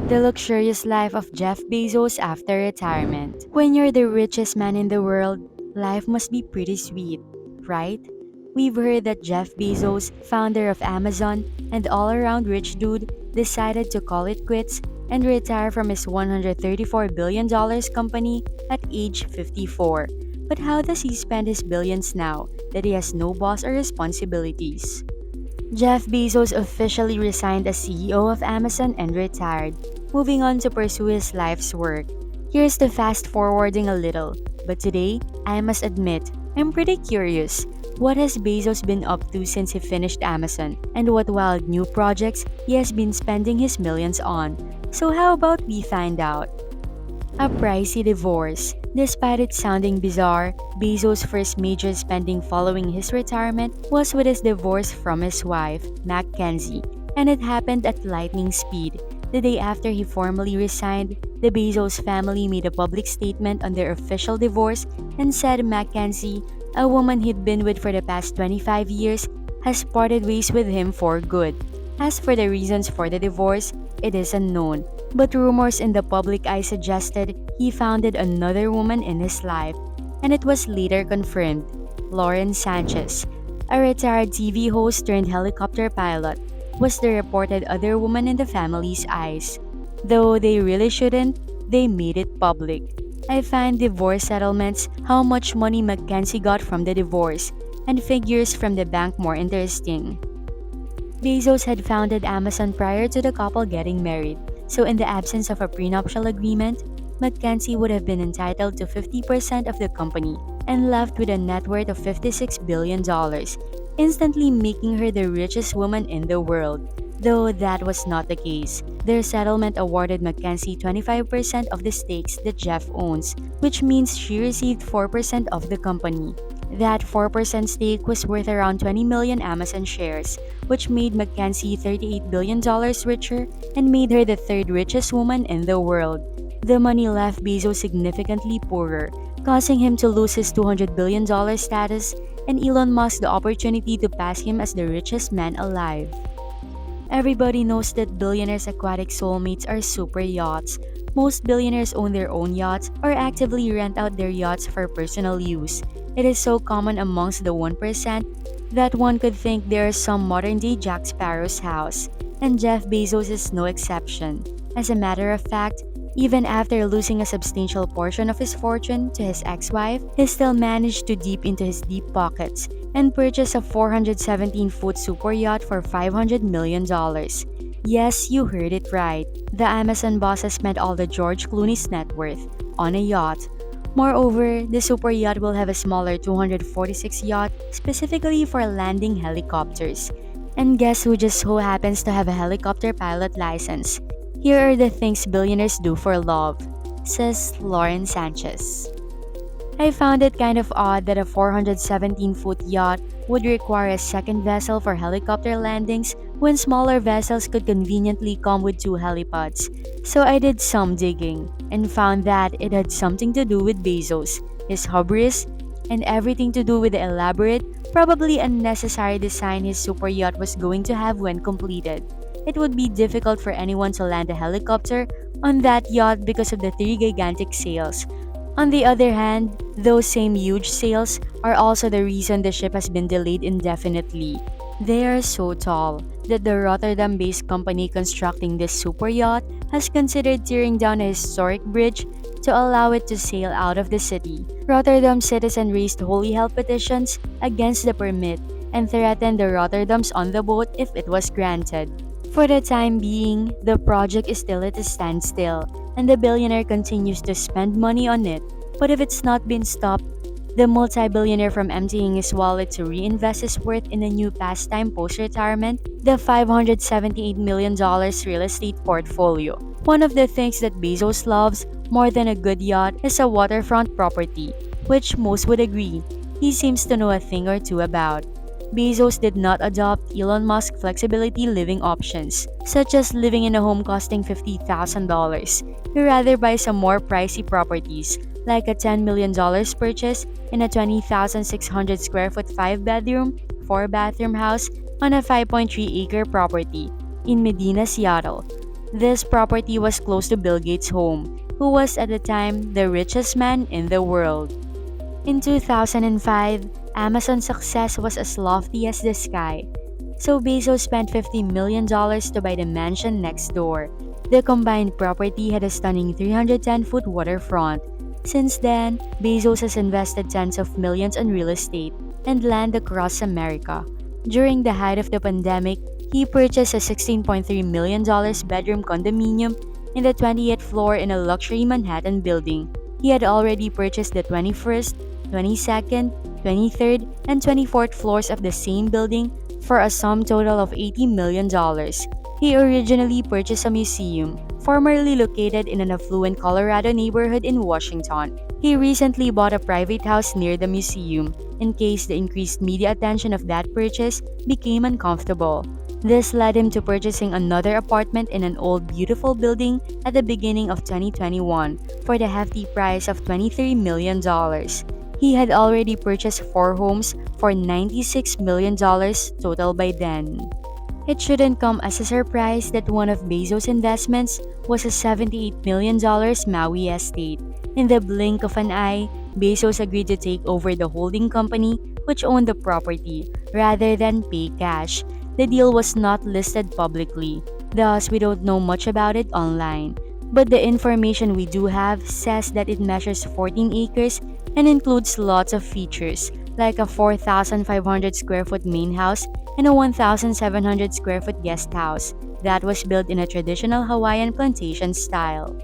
The luxurious life of Jeff Bezos after retirement. When you're the richest man in the world, life must be pretty sweet, right? We've heard that Jeff Bezos, founder of Amazon and all around rich dude, decided to call it quits and retire from his $134 billion company at age 54. But how does he spend his billions now that he has no boss or responsibilities? Jeff Bezos officially resigned as CEO of Amazon and retired, moving on to pursue his life's work. Here's the fast forwarding a little, but today, I must admit, I'm pretty curious. What has Bezos been up to since he finished Amazon, and what wild new projects he has been spending his millions on? So, how about we find out? A pricey divorce. Despite it sounding bizarre, Bezos' first major spending following his retirement was with his divorce from his wife, Mackenzie, and it happened at lightning speed. The day after he formally resigned, the Bezos family made a public statement on their official divorce and said Mackenzie, a woman he'd been with for the past 25 years, has parted ways with him for good. As for the reasons for the divorce, it is unknown, but rumors in the public eye suggested he founded another woman in his life, and it was later confirmed. Lauren Sanchez, a retired TV host turned helicopter pilot, was the reported other woman in the family's eyes. Though they really shouldn't, they made it public. I find divorce settlements, how much money Mackenzie got from the divorce, and figures from the bank more interesting. Bezos had founded Amazon prior to the couple getting married, so in the absence of a prenuptial agreement, Mackenzie would have been entitled to 50% of the company and left with a net worth of $56 billion, instantly making her the richest woman in the world. Though that was not the case, their settlement awarded Mackenzie 25% of the stakes that Jeff owns, which means she received 4% of the company. That 4% stake was worth around 20 million Amazon shares, which made Mackenzie $38 billion richer and made her the third richest woman in the world. The money left Bezos significantly poorer, causing him to lose his $200 billion status and Elon Musk the opportunity to pass him as the richest man alive. Everybody knows that billionaires' aquatic soulmates are super yachts. Most billionaires own their own yachts or actively rent out their yachts for personal use. It is so common amongst the 1% that one could think there is some modern-day Jack Sparrow's house, and Jeff Bezos is no exception. As a matter of fact, even after losing a substantial portion of his fortune to his ex-wife, he still managed to dip into his deep pockets and purchase a 417-foot super yacht for $500 million. Yes, you heard it right. The Amazon boss has spent all the George Clooney's net worth on a yacht. Moreover, the super yacht will have a smaller 246 yacht specifically for landing helicopters. And guess who just so happens to have a helicopter pilot license? Here are the things billionaires do for love, says Lauren Sanchez. I found it kind of odd that a 417-foot yacht would require a second vessel for helicopter landings when smaller vessels could conveniently come with two helipads. So I did some digging and found that it had something to do with Bezos, his hubris, and everything to do with the elaborate, probably unnecessary design his super yacht was going to have when completed. It would be difficult for anyone to land a helicopter on that yacht because of the three gigantic sails. On the other hand, those same huge sails are also the reason the ship has been delayed indefinitely. They are so tall that the Rotterdam-based company constructing this super yacht has considered tearing down a historic bridge to allow it to sail out of the city. Rotterdam citizens raised holy hell petitions against the permit and threatened the Rotterdams on the boat if it was granted. For the time being, the project is still at a standstill, and the billionaire continues to spend money on it. But if it's not been stopped, the multi-billionaire from emptying his wallet to reinvest his worth in a new pastime post-retirement, the $578 million real estate portfolio. One of the things that Bezos loves more than a good yacht is a waterfront property, which most would agree he seems to know a thing or two about. Bezos did not adopt Elon Musk's flexibility living options, such as living in a home costing $50,000. He rather buys some more pricey properties, like a $10 million purchase in a 20,600 square foot 5-bedroom, 4-bathroom house on a 5.3-acre property in Medina, Seattle. This property was close to Bill Gates' home, who was at the time the richest man in the world. In 2005, Amazon's success was as lofty as the sky. So Bezos spent $50 million to buy the mansion next door. The combined property had a stunning 310-foot waterfront. Since then, Bezos has invested tens of millions in real estate and land across America. During the height of the pandemic, he purchased a $16.3 million bedroom condominium in the 20th floor in a luxury Manhattan building. He had already purchased the 21st, 22nd, 23rd, and 24th floors of the same building for a sum total of $80 million. He originally purchased a museum, formerly located in an affluent Colorado neighborhood in Washington. He recently bought a private house near the museum in case the increased media attention of that purchase became uncomfortable. This led him to purchasing another apartment in an old beautiful building at the beginning of 2021 for the hefty price of $23 million. He had already purchased 4 homes for $96 million total by then. It shouldn't come as a surprise that one of Bezos' investments was a $78 million Maui estate. In the blink of an eye, Bezos agreed to take over the holding company which owned the property rather than pay cash. The deal was not listed publicly, thus we don't know much about it online. But the information we do have says that it measures 14 acres and includes lots of features, like a 4,500 square foot main house and a 1,700 square foot guest house that was built in a traditional Hawaiian plantation style.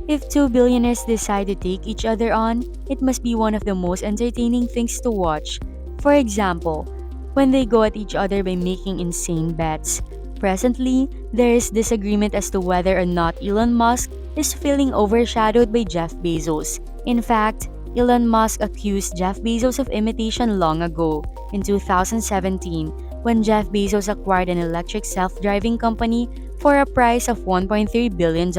If two billionaires decide to take each other on, it must be one of the most entertaining things to watch. For example, when they go at each other by making insane bets. Presently, there is disagreement as to whether or not Elon Musk is feeling overshadowed by Jeff Bezos. In fact, Elon Musk accused Jeff Bezos of imitation long ago, in 2017, when Jeff Bezos acquired an electric self-driving company for a price of $1.3 billion,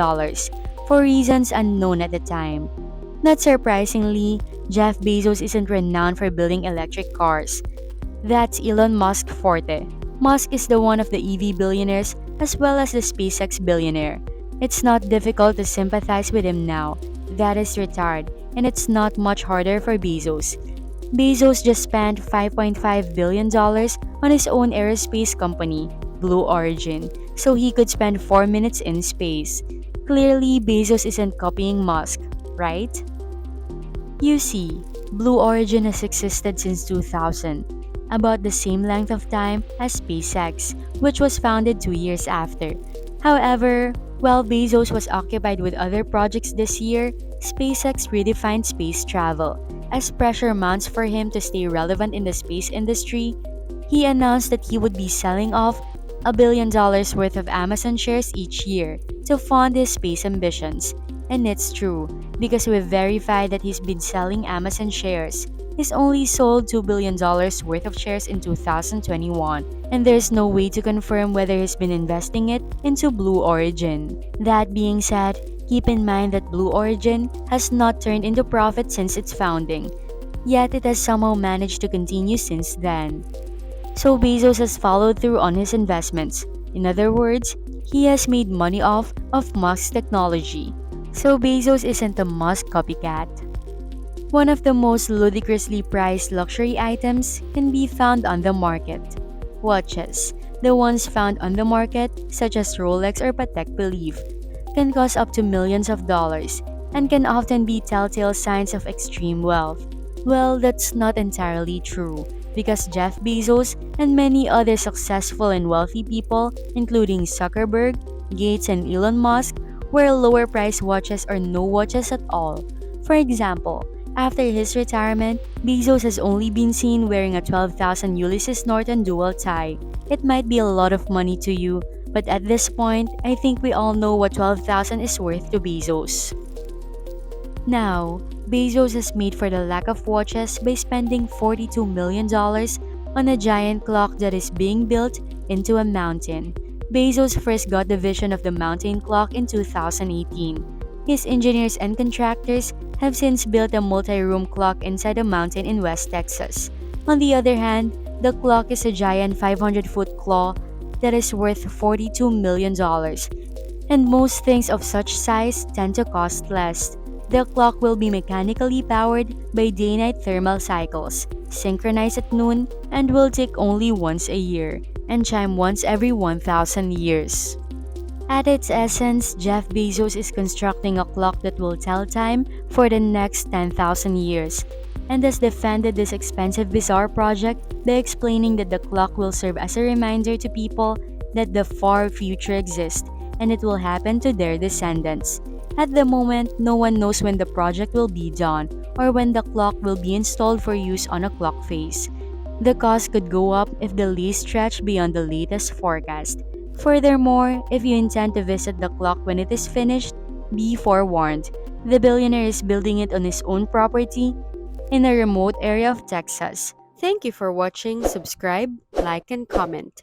for reasons unknown at the time. Not surprisingly, Jeff Bezos isn't renowned for building electric cars. That's Elon Musk's forte. Musk is the one of the EV billionaires as well as the SpaceX billionaire. It's not difficult to sympathize with him now that is retired, and it's not much harder for Bezos. Bezos just spent $5.5 billion on his own aerospace company, Blue Origin, so he could spend 4 minutes in space. Clearly, Bezos isn't copying Musk, right? You see, Blue Origin has existed since 2000, about the same length of time as SpaceX, which was founded 2 years after. However, while Bezos was occupied with other projects this year, SpaceX redefined space travel. As pressure mounts for him to stay relevant in the space industry, he announced that he would be selling off $1 billion worth of Amazon shares each year to fund his space ambitions. And it's true, because we've verified that he's been selling Amazon shares. He's only sold $2 billion worth of shares in 2021, and there's no way to confirm whether he's been investing it into Blue Origin. That being said, keep in mind that Blue Origin has not turned into profit since its founding, yet it has somehow managed to continue since then. So Bezos has followed through on his investments. In other words, he has made money off of Musk's technology. So Bezos isn't a Musk copycat. One of the most ludicrously priced luxury items can be found on the market. Watches. The ones found on the market, such as Rolex or Patek Philippe, can cost up to millions of dollars and can often be telltale signs of extreme wealth. Well, that's not entirely true, because Jeff Bezos and many other successful and wealthy people, including Zuckerberg, Gates, and Elon Musk, wear lower priced watches or no watches at all. For example, after his retirement, Bezos has only been seen wearing a 12,000 Ulysses Norton dual tie. It might be a lot of money to you, but at this point, I think we all know what 12,000 is worth to Bezos. Now, Bezos has made for the lack of watches by spending $42 million on a giant clock that is being built into a mountain. Bezos first got the vision of the mountain clock in 2018. His engineers and contractors have since built a multi-room clock inside a mountain in West Texas. On the other hand, the clock is a giant 500-foot claw that is worth $42 million. And most things of such size tend to cost less. The clock will be mechanically powered by day-night thermal cycles, synchronized at noon, and will tick only once a year, and chime once every 1,000 years. At its essence, Jeff Bezos is constructing a clock that will tell time for the next 10,000 years, and has defended this expensive bizarre project by explaining that the clock will serve as a reminder to people that the far future exists and it will happen to their descendants. At the moment, no one knows when the project will be done or when the clock will be installed for use on a clock face. The cost could go up if the lease stretched beyond the latest forecast. Furthermore, if you intend to visit the clock when it is finished, be forewarned. The billionaire is building it on his own property in a remote area of Texas. Thank you for watching. Subscribe, like, and comment.